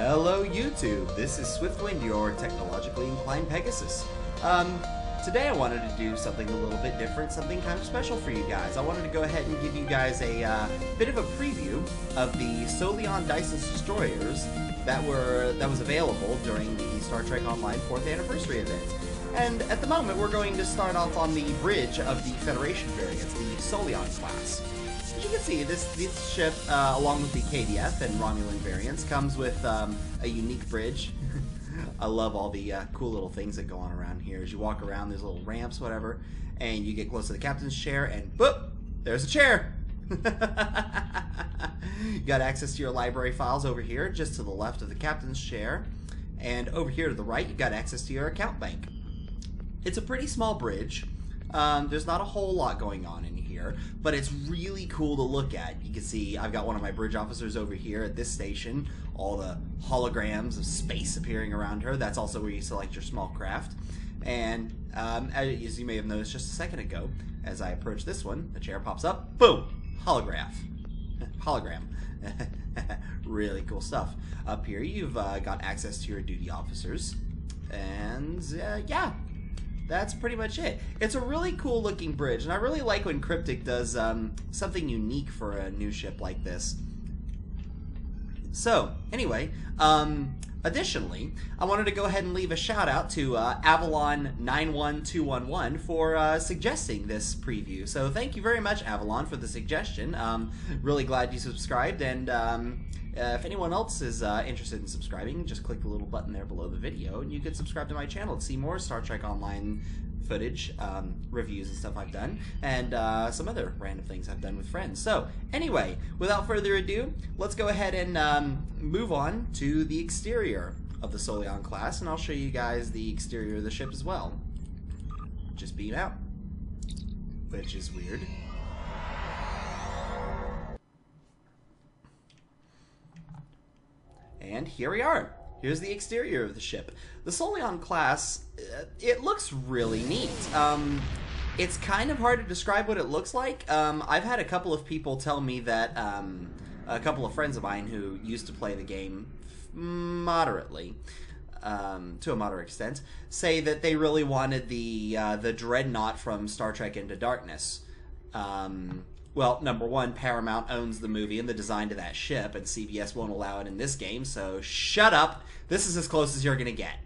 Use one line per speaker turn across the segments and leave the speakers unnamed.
Hello YouTube, this is Swiftwind, your technologically inclined Pegasus. Today I wanted to do something a little bit different, something kind of special for you guys. I wanted to go ahead and give you guys a bit of a preview of the Solanae Dyson Destroyers that was available during the Star Trek Online 4th Anniversary event. And at the moment we're going to start off on the bridge of the Federation variants, the Solanae class. As you can see, this ship, along with the KDF and Romulan variants, comes with a unique bridge. I love all the cool little things that go on around here. As you walk around, there's little ramps, whatever, and you get close to the captain's chair, and boop, there's a chair. You got access to your library files over here, just to the left of the captain's chair, and over here to the right, you got access to your account bank. It's a pretty small bridge. There's not a whole lot going on in here, but it's really cool to look at. You can see I've got one of my bridge officers over here at this station, all the holograms of space appearing around her. That's also where you select your small craft. And as you may have noticed just a second ago, as I approach this one, the chair pops up, boom, holograph. Hologram. Really cool stuff. Up here you've got access to your duty officers, and yeah. That's pretty much it. It's a really cool looking bridge, and I really like when Cryptic does something unique for a new ship like this. So, anyway, additionally, I wanted to go ahead and leave a shout out to Avalon91211 for suggesting this preview. So thank you very much, Avalon, for the suggestion. Really glad you subscribed, and if anyone else is interested in subscribing, just click the little button there below the video, and you can subscribe to my channel to see more Star Trek Online footage, reviews and stuff I've done, and some other random things I've done with friends. So, anyway, without further ado, let's go ahead and move on to the exterior of the Solanae class, and I'll show you guys the exterior of the ship as well. Just beam out, which is weird. And here we are. Here's the exterior of the ship. The Solanae class, it looks really neat. It's kind of hard to describe what it looks like. I've had a couple of people tell me that, a couple of friends of mine who used to play the game moderately, to a moderate extent, say that they really wanted the Dreadnought from Star Trek Into Darkness. Well, number one, Paramount owns the movie and the design to that ship, and CBS won't allow it in this game, so shut up. This is as close as you're going to get,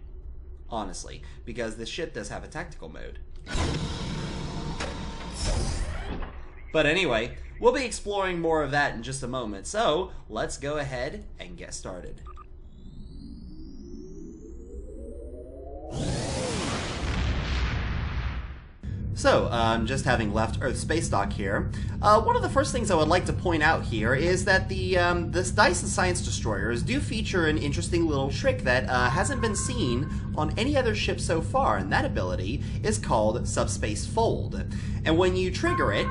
honestly, because this ship does have a tactical mode. But anyway, we'll be exploring more of that in just a moment, so let's go ahead and get started. So, just having left Earth space dock here, one of the first things I would like to point out here is that this Dyson Science Destroyers do feature an interesting little trick that hasn't been seen on any other ship so far, and that ability is called Subspace Fold. And when you trigger it,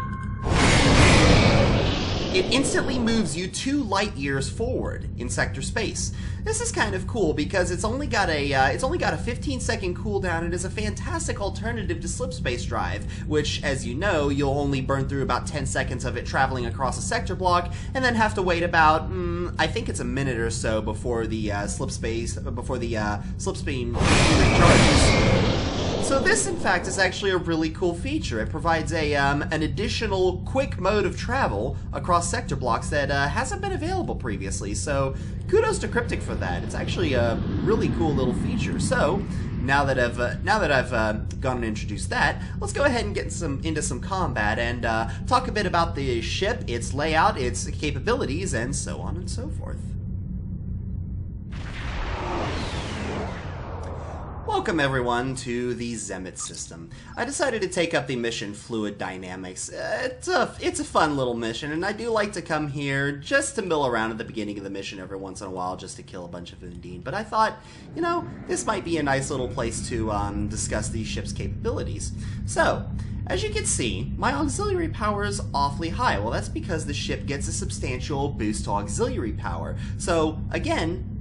it instantly moves you 2 light years forward in sector space. This is kind of cool because it's only got a 15-second cooldown and is a fantastic alternative to slip space drive, which, as you know, you'll only burn through about 10 seconds of it traveling across a sector block, and then have to wait about I think it's a minute or so before the slipspace recharges. So this, in fact, is actually a really cool feature. It provides an additional quick mode of travel across sector blocks that hasn't been available previously. So kudos to Cryptic for that. It's actually a really cool little feature. So now that I've gone and introduced that, let's go ahead and get into some combat and talk a bit about the ship, its layout, its capabilities, and so on and so forth. Welcome everyone to the Zemit system. I decided to take up the mission Fluid Dynamics. It's a fun little mission, and I do like to come here just to mill around at the beginning of the mission every once in a while just to kill a bunch of Undine. But I thought, you know, this might be a nice little place to discuss the ship's capabilities. So, as you can see, my auxiliary power is awfully high. Well, that's because the ship gets a substantial boost to auxiliary power. So, again,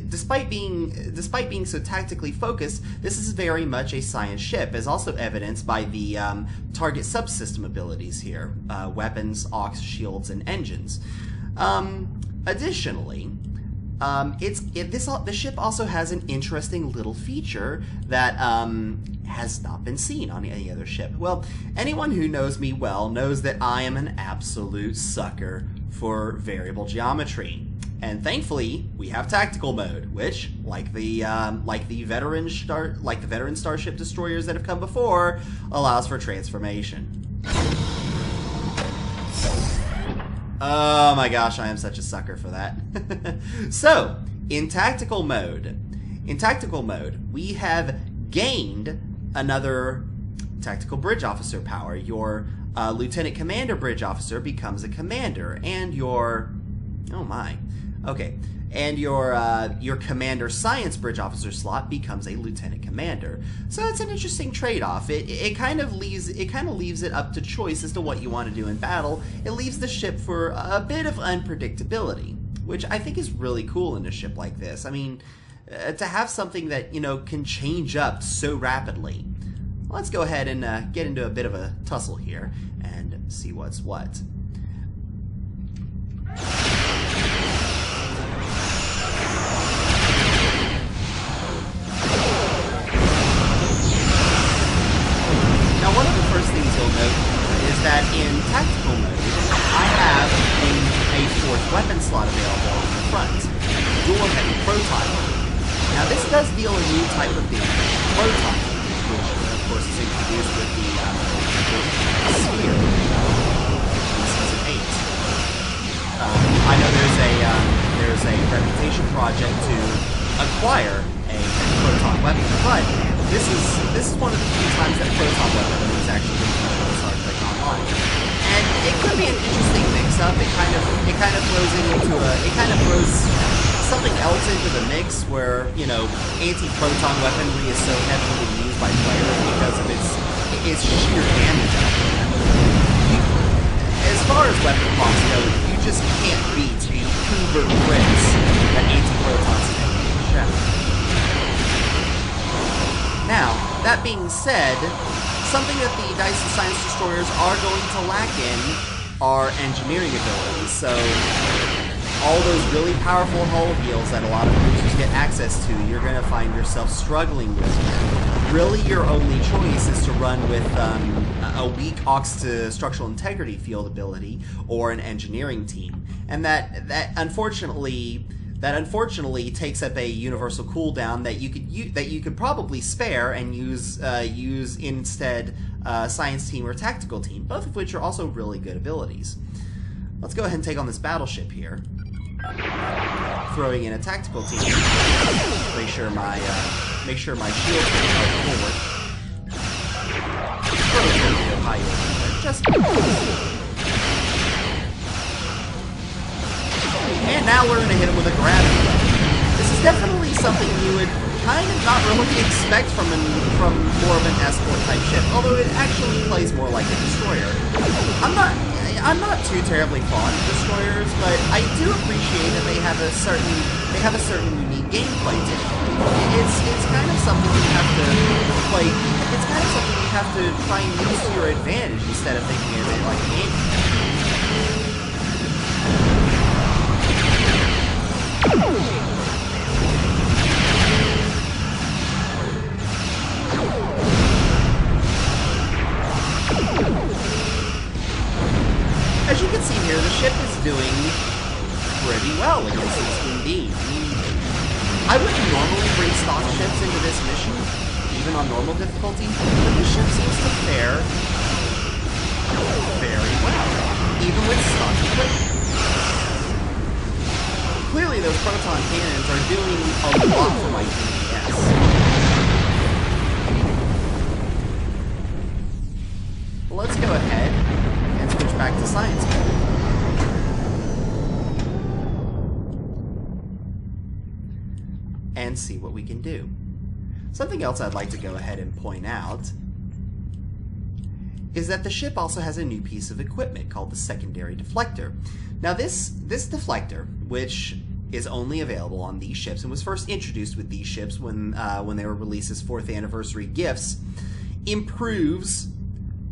despite being so tactically focused, this is very much a science ship, as also evidenced by the target subsystem abilities here, weapons, aux, shields, and engines. Additionally, the ship also has an interesting little feature that has not been seen on any other ship. Well, anyone who knows me well knows that I am an absolute sucker for variable geometry. And thankfully, we have tactical mode, which, like the veteran starship destroyers that have come before, allows for transformation. Oh my gosh, I am such a sucker for that. So, in tactical mode, we have gained another tactical bridge officer power. Your lieutenant commander bridge officer becomes a commander, and your your commander science bridge officer slot becomes a lieutenant commander. So it's an interesting trade-off. It kind of leaves it up to choice as to what you want to do in battle. It leaves the ship for a bit of unpredictability, which I think is really cool in a ship like this. I mean, to have something that, you know, can change up so rapidly. Let's go ahead and get into a bit of a tussle here and see what's what. Now, one of the first things you'll note is that in tactical mode, I have a fourth weapon slot available on the front, dual heavy proton. Now, this does deal a new type of damage, proton, which of course is introduced with the sphere in Season 8. I know there's a reputation project to acquire a proton weapon, but this is one of the few times that proton weapon is actually being used in Star Trek Online, and it could be an interesting mix-up. It kind of throws something else into the mix where, you know, anti-proton weaponry is so heavily used by players because of its sheer damage output. As far as weapon costs go, you just can't beat the uber crits that anti-protons make in the ship. Now, that being said, something that the Dyson Science Destroyers are going to lack in are engineering abilities. So, all those really powerful hull heals that a lot of users get access to, you're going to find yourself struggling with. Really, your only choice is to run with a weak aux to structural integrity field ability or an engineering team, and that unfortunately takes up a universal cooldown that you could probably spare and use instead science team or tactical team, both of which are also really good abilities. Let's go ahead and take on this battleship here. Throwing in a tactical team. Make sure my shields are forward. Throw a little bit of high over there, just. And now we're going to hit him with a gravity weapon. This is definitely something you would kind of not really expect from more of an escort type ship, although it actually plays more like a destroyer. I'm not too terribly fond of destroyers, but I do appreciate that they have a certain unique gameplay to it. It's kind of something you have to play. It's kind of something you have to try and use to your advantage instead of thinking of it like a game. As you can see here, the ship is doing pretty well against this Indeed. I wouldn't normally bring stock ships into this mission, even on normal difficulty, but this ship seems to fare very well, even with stock equipment. Clearly those proton cannons are doing a lot for my DPS. Let's go ahead and switch back to science mode. And see what we can do. Something else I'd like to go ahead and point out is that the ship also has a new piece of equipment called the secondary deflector. Now this deflector, which is only available on these ships and was first introduced with these ships when they were released as 4th anniversary gifts, improves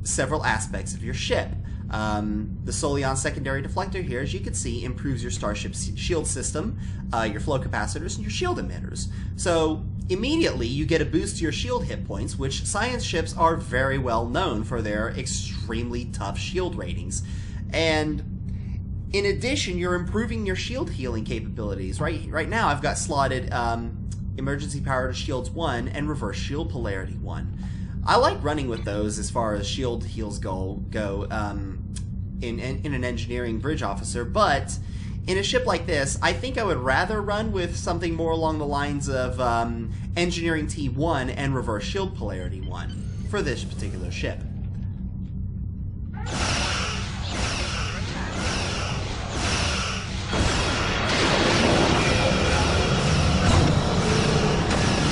several aspects of your ship. The Solanae secondary deflector here, as you can see, improves your starship's shield system, your flow capacitors, and your shield emitters. So immediately you get a boost to your shield hit points, which science ships are very well known for their extremely tough shield ratings. And in addition, you're improving your shield healing capabilities. Right now I've got slotted emergency power to shields 1 and reverse shield polarity 1. I like running with those as far as shield heals go in an engineering bridge officer, but in a ship like this, I think I would rather run with something more along the lines of engineering T1 and reverse shield polarity 1 for this particular ship.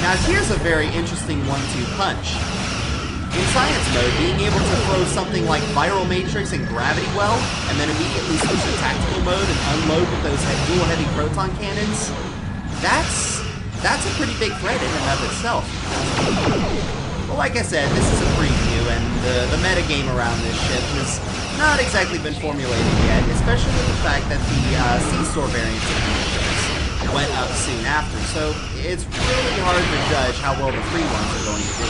Now here's a very interesting 1-2 punch. In science mode, being able to throw something like Viral Matrix and Gravity Well, and then immediately switch to tactical mode and unload with those dual heavy proton cannons, that's a pretty big threat in and of itself. Well, like I said, this is a preview, and the metagame around this ship has not exactly been formulated yet, especially with the fact that the C-Store variants of these ships went up soon after, so it's really hard to judge how well the free ones are going to do.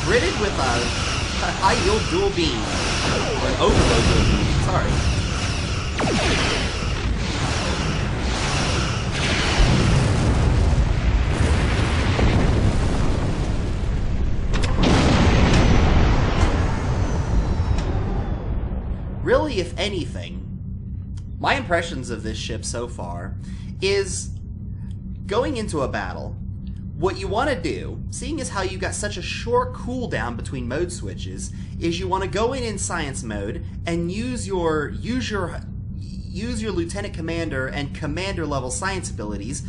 Critted with a high-yield dual beam, or an overload dual beam, sorry. Really, if anything, my impressions of this ship so far is going into a battle. What you want to do, seeing as how you got such a short cooldown between mode switches, is you want to go in science mode and use your lieutenant commander and commander level science abilities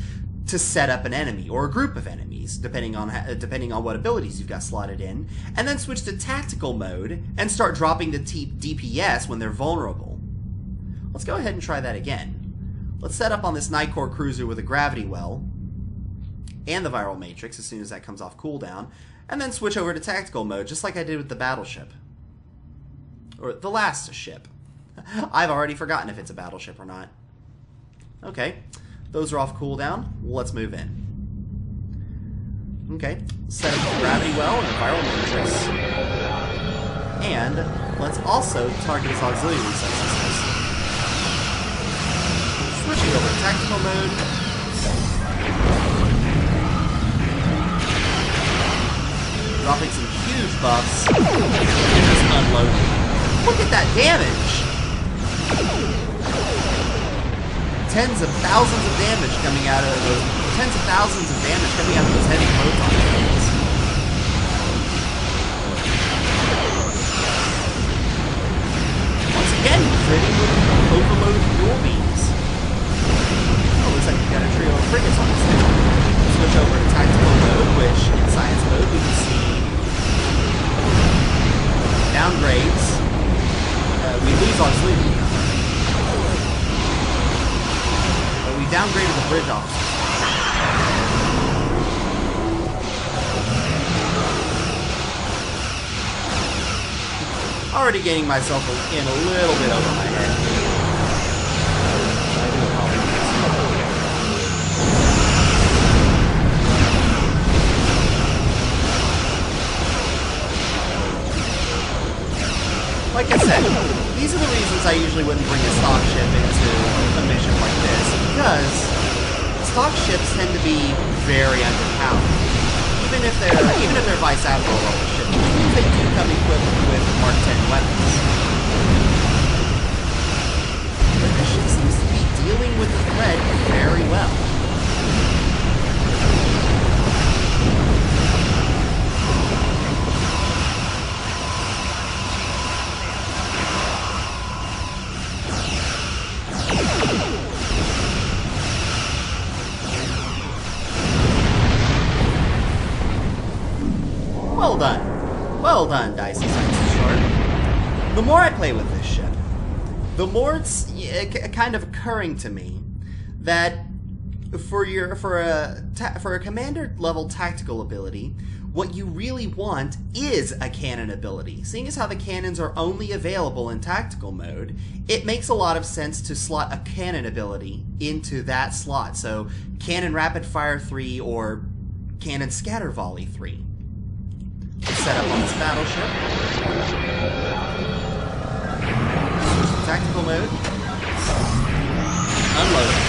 to set up an enemy or a group of enemies, depending on what abilities you've got slotted in, and then switch to tactical mode and start dropping the DPS when they're vulnerable. Let's go ahead and try that again. Let's set up on this Night Core cruiser with a gravity well and the Viral Matrix as soon as that comes off cooldown, and then switch over to tactical mode, just like I did with the battleship. Or the last ship. I've already forgotten if it's a battleship or not. Okay, those are off cooldown. Let's move in. Okay, set up the gravity well and the Viral Matrix. And let's also target his auxiliary subsystems. Switching over to tactical mode. Dropping some huge buffs, and just unloading. Look at that damage! Tens of thousands of damage coming out of those. Tens of thousands of damage coming out of those heavy proton cannons. Once again, trading with overloaded dual beams. Oh, looks like we've got a trio of frigates on this thing. Switch over to tactical mode, which in science mode we can see downgrades. We lose auxiliary power. But we downgraded the bridge officer. Already getting myself in a little bit over my head. I do apologize. Like I said, these are the reasons I usually wouldn't bring a stock ship into a mission like this, because stock ships tend to be very underpowered. Even if they're Vice Admiral level ships, which means they do come equipped with Mark 10 weapons. But this ship seems to be dealing with the threat very well. Well done. Well done, Dyson Science Destroyer. The more I play with this ship, the more it's kind of occurring to me that for a commander level tactical ability, what you really want is a cannon ability. Seeing as how the cannons are only available in tactical mode, it makes a lot of sense to slot a cannon ability into that slot. So Cannon Rapid Fire 3 or Cannon Scatter Volley 3. Let's set up on this battleship. Tactical mode. Unload.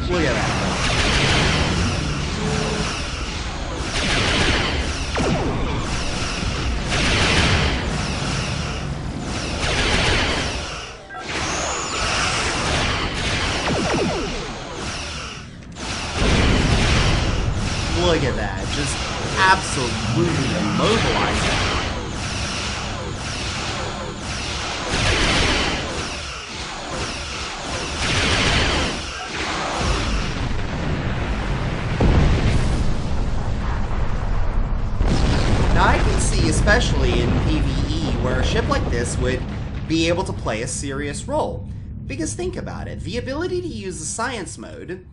Look at that. Look at that. Just absolutely immobilizing. Now I can see, especially in PvE, where a ship like this would be able to play a serious role. Because think about it, the ability to use the science mode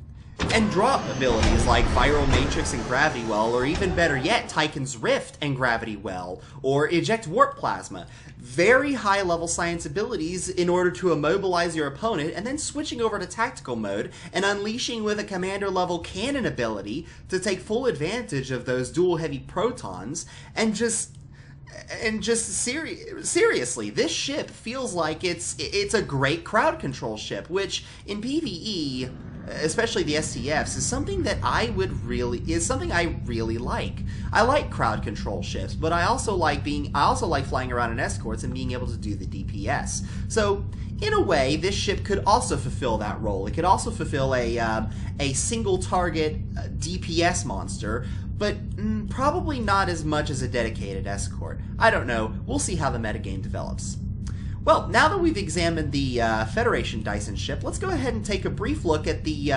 and drop abilities like Viral Matrix and Gravity Well, or even better yet, Tychon's Rift and Gravity Well, or Eject Warp Plasma. Very high level science abilities in order to immobilize your opponent, and then switching over to tactical mode and unleashing with a commander level cannon ability to take full advantage of those dual heavy protons, and seriously, this ship feels like it's a great crowd control ship, which in PvE, especially the STFs, is something that I really like. I like crowd control ships, but I also like flying around in escorts and being able to do the DPS. So in a way, this ship could also fulfill that role. It could also fulfill a single target DPS monster, but probably not as much as a dedicated escort. I don't know. We'll see how the metagame develops. Well, now that we've examined the Federation Dyson ship, let's go ahead and take a brief look at the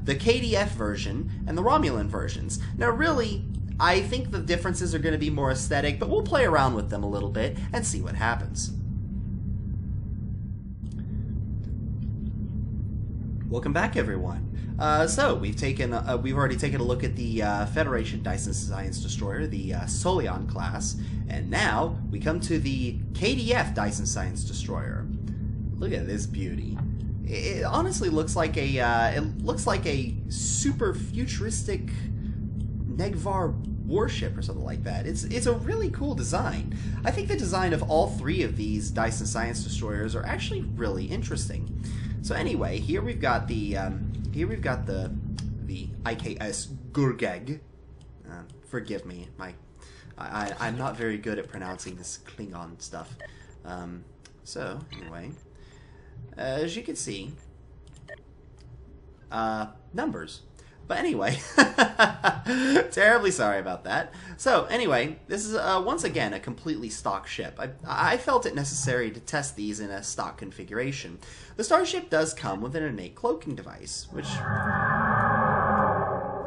KDF version and the Romulan versions. Now, really, I think the differences are going to be more aesthetic, but we'll play around with them a little bit and see what happens. Welcome back, everyone. So we've already taken a look at the Federation Dyson Science Destroyer, the Solanae class, and now we come to the KDF Dyson Science Destroyer. Look at this beauty. It honestly looks like a super futuristic Negvar warship or something like that. It's a really cool design. I think the design of all three of these Dyson Science Destroyers are actually really interesting. So anyway, here we've got the IKS Gurgag. Forgive me, I'm not very good at pronouncing this Klingon stuff. So anyway, as you can see, numbers. But anyway, terribly sorry about that. So anyway, this is once again a completely stock ship. I felt it necessary to test these in a stock configuration. The starship does come with an innate cloaking device, which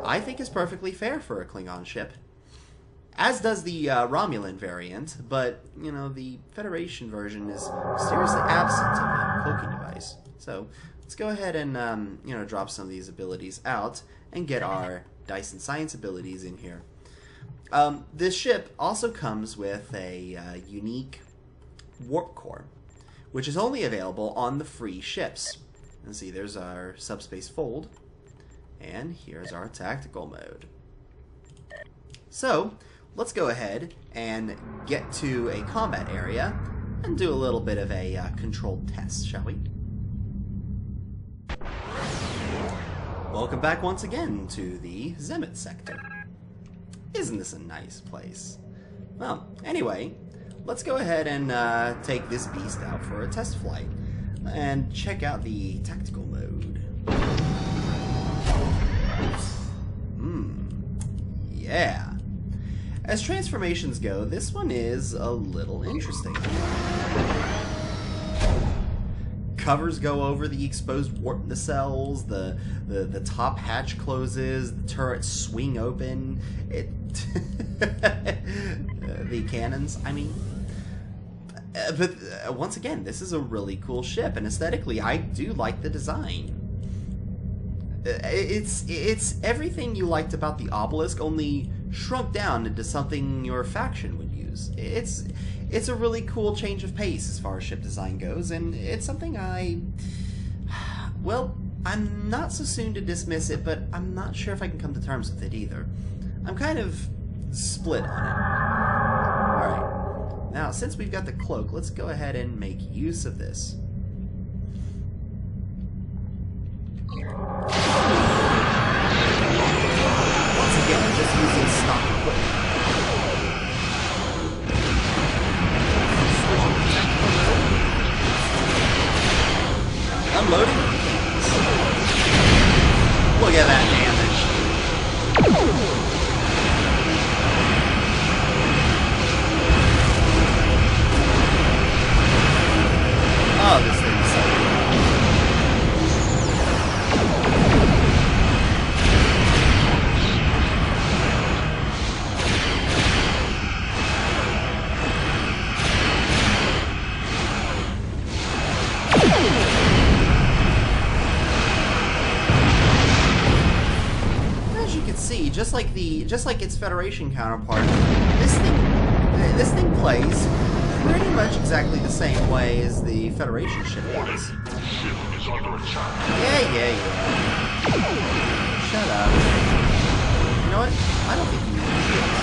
I think is perfectly fair for a Klingon ship. As does the Romulan variant, but, you know, the Federation version is seriously absent of a cloaking device. So let's go ahead and, you know, drop some of these abilities out and get our Dyson Science abilities in here. This ship also comes with a unique warp core, which is only available on the free ships. And see, there's our Subspace Fold, and here's our tactical mode. So let's go ahead and get to a combat area and do a little bit of a controlled test, shall we? Welcome back once again to the Zenith sector. Isn't this a nice place? Well, anyway, let's go ahead and take this beast out for a test flight and check out the tactical mode. Yeah. As transformations go, this one is a little interesting. Covers go over the exposed warp nacelles, the top hatch closes, the turrets swing open. The cannons, I mean. but once again, this is a really cool ship, and aesthetically, I do like the design. It's everything you liked about the obelisk, only shrunk down into something your faction would use. It's a really cool change of pace as far as ship design goes, and it's something well, I'm not so soon to dismiss it, but I'm not sure if I can come to terms with it either. I'm kind of split on it. Alright, now since we've got the cloak, let's go ahead and make use of this. Once again, I'm just using stock equipment. Unloading. Look at that damage. Oh, this thing is so good. Just like its Federation counterpart, this thing plays pretty much exactly the same way as the Federation ship does. Yeah. Shut up. You know what? I don't think you need to do this.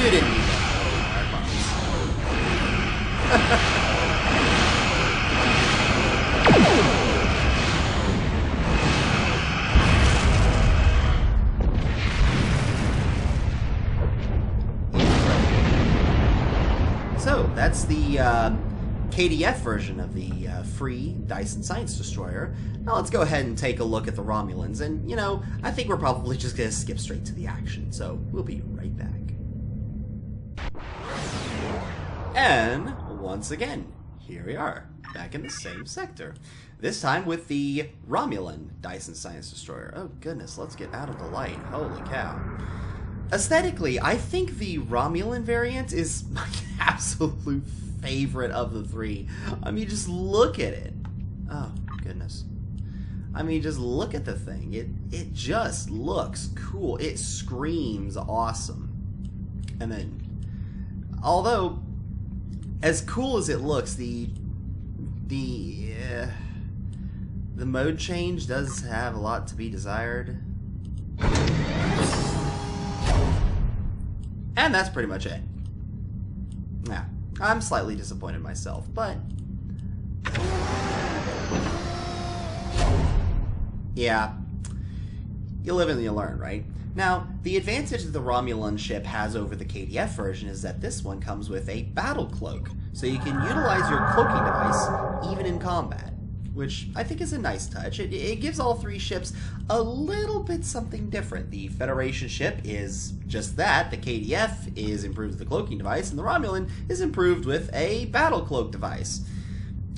You didn't need that. I promise. So, that's the KDF version of the free Dyson Science Destroyer. Now let's go ahead and take a look at the Romulans, and, you know, I think we're probably just going to skip straight to the action, so we'll be right back. And, once again, here we are, back in the same sector. This time with the Romulan Dyson Science Destroyer. Oh goodness, let's get out of the light. Holy cow. Aesthetically, I think the Romulan variant is my absolute favorite of the three. I mean, just look at it. Oh, goodness. I mean, just look at the thing. It just looks cool. It screams awesome. And then, although, as cool as it looks, the mode change does have a lot to be desired. And that's pretty much it. Yeah, I'm slightly disappointed myself, but yeah, you live and you learn, right? Now, the advantage that the Romulan ship has over the KDF version is that this one comes with a battle cloak, so you can utilize your cloaking device even in combat, which I think is a nice touch. It gives all three ships a little bit something different. The Federation ship is just that, the KDF is improved with the cloaking device, and the Romulan is improved with a battle cloak device.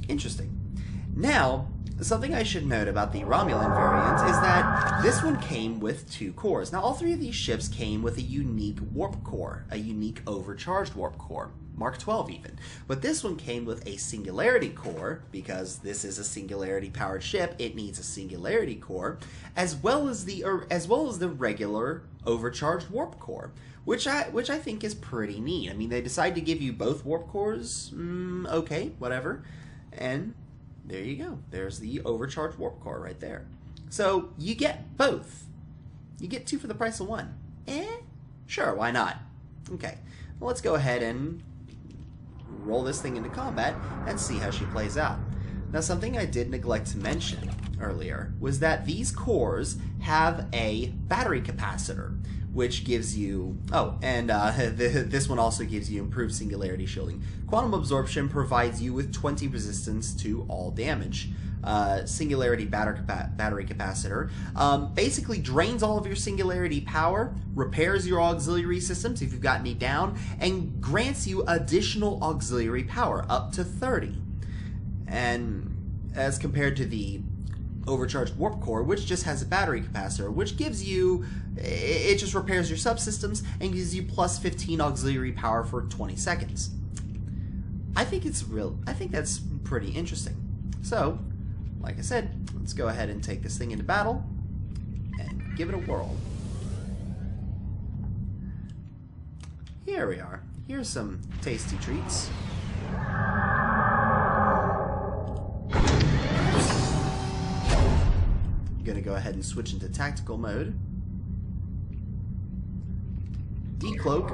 Interesting. Now, something I should note about the Romulan variant is that this one came with 2 cores. Now, all 3 of these ships came with a unique warp core, a unique overcharged warp core, Mark 12 even. But this one came with a singularity core, because this is a singularity powered ship, it needs a singularity core, as well as the regular overcharged warp core, which I think is pretty neat. I mean, they decided to give you both warp cores, okay, whatever, and there you go. There's the overcharged warp core right there. So you get both. You get 2 for the price of 1. Sure, why not? Okay, well, let's go ahead and roll this thing into combat and see how she plays out. Now, something I did neglect to mention earlier was that these cores have a battery capacitor, which gives you, this one also gives you improved singularity shielding. Quantum absorption provides you with 20 resistance to all damage. Singularity battery capacitor basically drains all of your singularity power, repairs your auxiliary systems if you've got any down, and grants you additional auxiliary power, up to 30. And as compared to the overcharged warp core, which just has a battery capacitor, which gives you, it just repairs your subsystems and gives you plus 15 auxiliary power for 20 seconds. I think that's pretty interesting. So, like I said, let's go ahead and take this thing into battle and give it a whirl. Here we are. Here's some tasty treats. Gonna go ahead and switch into tactical mode. Decloak.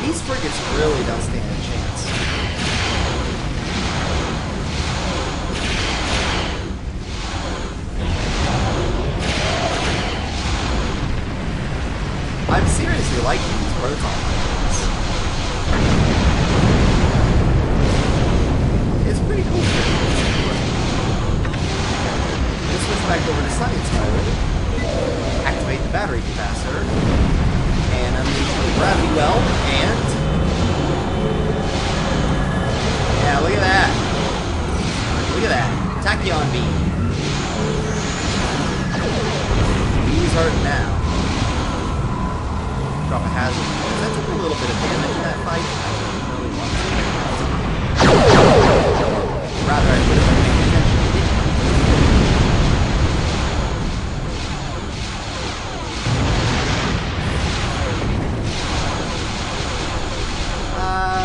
These frigates really don't stand a chance. I'm seriously liking these proton frigates. It's pretty cool. Let's switch back over to science mode. Activate the battery capacitor. And unleash the gravity well. And... yeah, look at that. Look at that. Tachyon beam. He's hurting now. Drop a hazard. That took a little bit of damage in that fight. I didn't really want to. Rather, I would have been paying attention.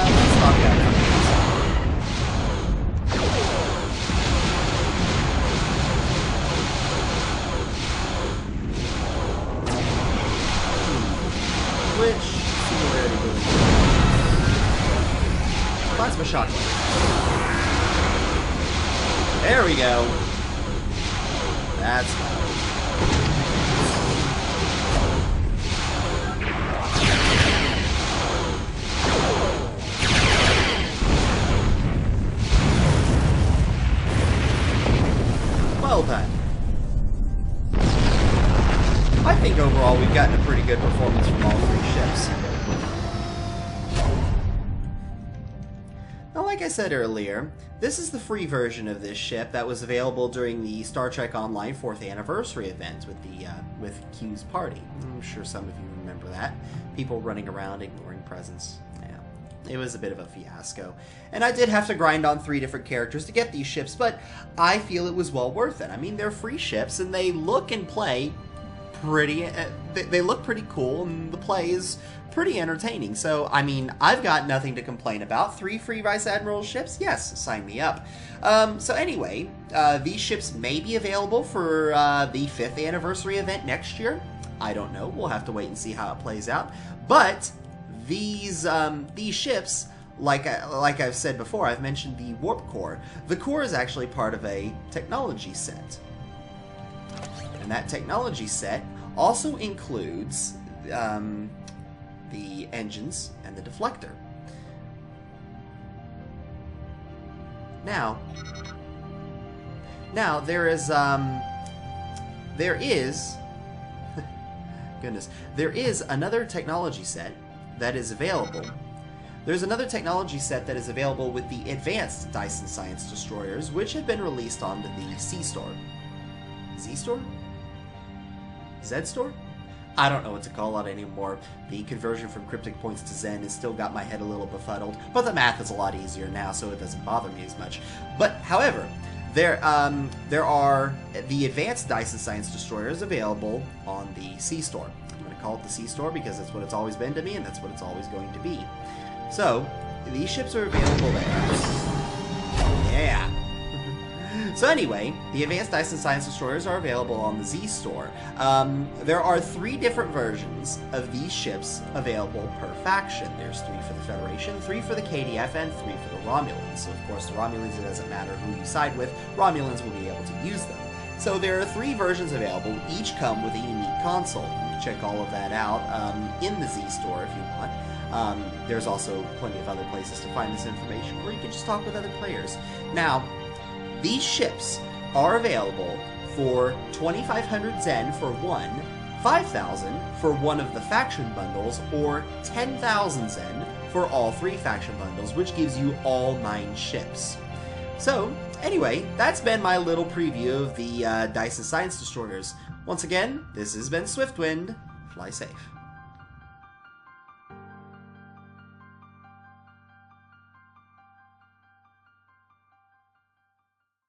Let's talk about that. Which singularity really good? Plasma shotgun. There we go. That's better. Well done. I think overall we've gotten a pretty good performance from all three ships. Now, like I said earlier, this is the free version of this ship that was available during the Star Trek Online 4th Anniversary event with Q's party. I'm sure some of you remember that. People running around ignoring presents. Yeah, it was a bit of a fiasco. And I did have to grind on 3 different characters to get these ships, but I feel it was well worth it. I mean, they're free ships, and they look and play pretty, they look pretty cool, and the play is pretty entertaining. So, I mean, I've got nothing to complain about. 3 free Vice Admiral ships? Yes, sign me up. So anyway, these ships may be available for the 5th anniversary event next year. I don't know. We'll have to wait and see how it plays out. But these ships, like I've said before, I've mentioned the warp core. The core is actually part of a technology set. And that technology set also includes the engines and the deflector. Now there is goodness, there is another technology set that is available. There's another technology set that is available with the advanced Dyson Science Destroyers, which have been released onto the C-Store. Z-Store? Z-Store? I don't know what to call it anymore. The conversion from cryptic points to Zen has still got my head a little befuddled, but the math is a lot easier now, so it doesn't bother me as much. But, however, there are the advanced Dyson Science Destroyers available on the C-Store. I'm going to call it the C-Store because that's what it's always been to me, and that's what it's always going to be. So, these ships are available there. Yeah. So anyway, the Advanced Dyson Science Destroyers are available on the Z-Store. There are 3 different versions of these ships available per faction. There's 3 for the Federation, 3 for the KDF, and 3 for the Romulans. So of course the Romulans, it doesn't matter who you side with, Romulans will be able to use them. So there are 3 versions available, each come with a unique console. You can check all of that out in the Z-Store if you want. There's also plenty of other places to find this information, or you can just talk with other players. Now, these ships are available for 2,500 Zen for 1, 5,000 for one of the faction bundles, or 10,000 Zen for all 3 faction bundles, which gives you all 9 ships. So, anyway, that's been my little preview of the Dyson Science Destroyers. Once again, this has been Swiftwind. Fly safe.